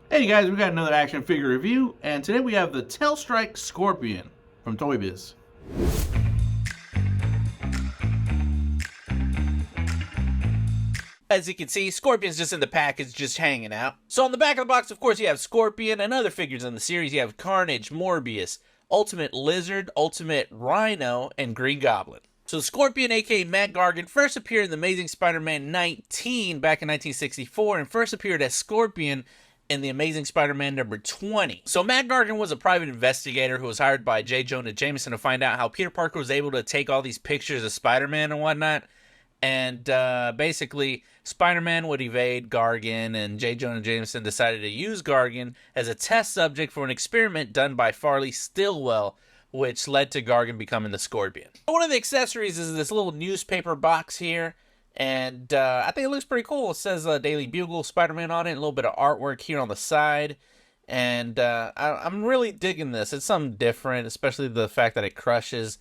Hey guys, we got another action figure review, and today we have the Tailstrike Scorpion from toybiz. As you can see, Scorpion's just in the package, just hanging out. So on the back of the box, of course, you have Scorpion and other figures in the series. You have Carnage, Morbius, Ultimate Lizard, Ultimate Rhino, and Green Goblin. So Scorpion, aka Matt Gargan, first appeared in The Amazing Spider-Man 19 back in 1964, and first appeared as Scorpion in The Amazing Spider-Man number 20. So Matt Gargan was a private investigator who was hired by J. Jonah Jameson to find out how Peter Parker was able to take all these pictures of Spider-Man and whatnot. And basically, Spider-Man would evade Gargan, and J. Jonah Jameson decided to use Gargan as a test subject for an experiment done by Farley Stillwell, which led to Gargan becoming the Scorpion. One of the accessories is this little newspaper box here, and I think it looks pretty cool. It says Daily Bugle, Spider-Man on it, and a little bit of artwork here on the side. And I'm really digging this. It's something different, especially the fact that it crushes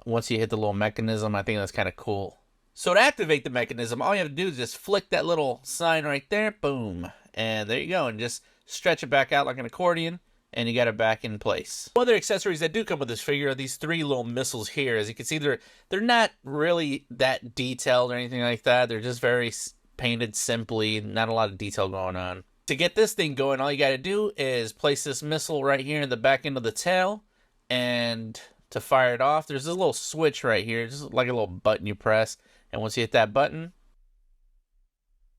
once you hit the little mechanism. I think that's kind of cool. So to activate the mechanism, all you have to do is just flick that little sign right there, boom, and there you go, and just stretch it back out like an accordion, and you got it back in place. Other accessories that do come with this figure are these three little missiles here. As you can see, they're not really that detailed or anything like that. They're just very painted simply, not a lot of detail going on. To get this thing going, all you got to do is place this missile right here in the back end of the tail, and to fire it off, there's this little switch right here, just like a little button you press. And once you hit that button,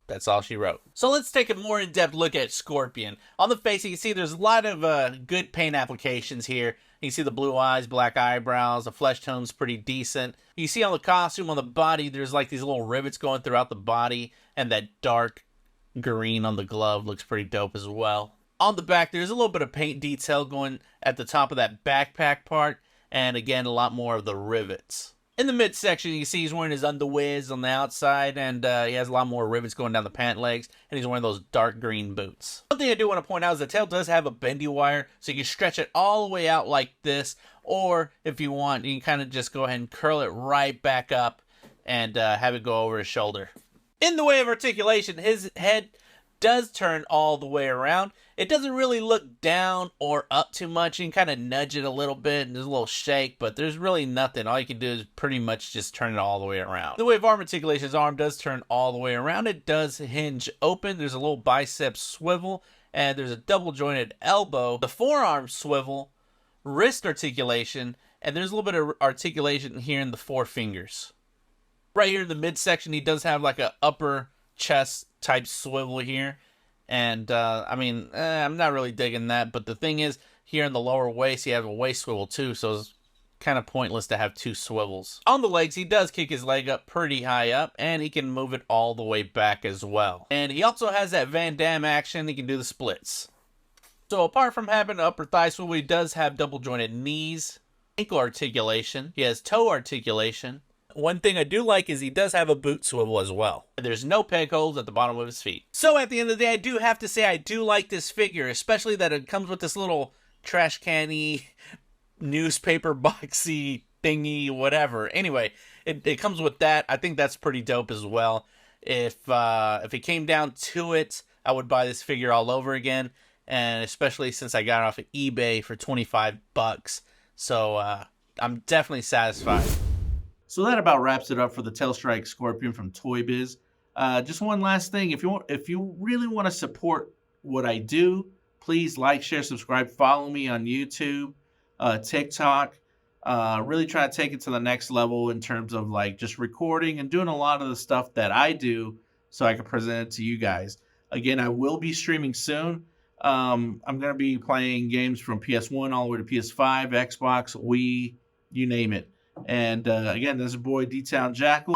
that's all she wrote. So let's take a more in-depth look at Scorpion. On the face, you can see there's a lot of good paint applications here. You can see the blue eyes, black eyebrows, the flesh tone's pretty decent. You see on the costume, on the body, there's like these little rivets going throughout the body, and that dark green on the glove looks pretty dope as well. On the back, there's a little bit of paint detail going at the top of that backpack part, and again, a lot more of the rivets. In the midsection, you can see he's wearing his underwears on the outside, and he has a lot more rivets going down the pant legs, and he's wearing those dark green boots. One thing I do want to point out is the tail does have a bendy wire, so you can stretch it all the way out like this, or if you want, you can kind of just go ahead and curl it right back up and have it go over his shoulder. In the way of articulation, his head does turn all the way around. It doesn't really look down or up too much. You can kind of nudge it a little bit, and there's a little shake, but there's really nothing. All you can do is pretty much just turn it all the way around. The way of arm articulation, his arm does turn all the way around. It does hinge open. There's a little bicep swivel, and there's a double jointed elbow. The forearm swivel, wrist articulation, and there's a little bit of articulation here in the four fingers. Right here in the midsection, he does have like a upper chest type swivel here, and I'm not really digging that, but the thing is, here in the lower waist, you have a waist swivel too, so it's kind of pointless to have two swivels. On the legs, he does kick his leg up pretty high up, and he can move it all the way back as well. And he also has that Van Damme action. He can do the splits. So apart from having an upper thigh swivel, he does have double jointed knees, ankle articulation, he has toe articulation. One thing I do like is he does have a boot swivel as well. There's no peg holes at the bottom of his feet. So at the end of the day, I do have to say I do like this figure, especially that it comes with this little trash can-y, newspaper boxy thingy, whatever. Anyway, it comes with that. I think that's pretty dope as well. If it came down to it, I would buy this figure all over again, and especially since I got it off of eBay for 25 bucks. So I'm definitely satisfied. So that about wraps it up for the Tailstrike Scorpion from toybiz. Just one last thing, if you really want to support what I do, please like, share, subscribe, follow me on YouTube, TikTok. Really try to take it to the next level in terms of like just recording and doing a lot of the stuff that I do so I can present it to you guys. Again, I will be streaming soon. I'm going to be playing games from PS1 all the way to PS5, Xbox, Wii, you name it. And again, this is your boy D-Town Jackal.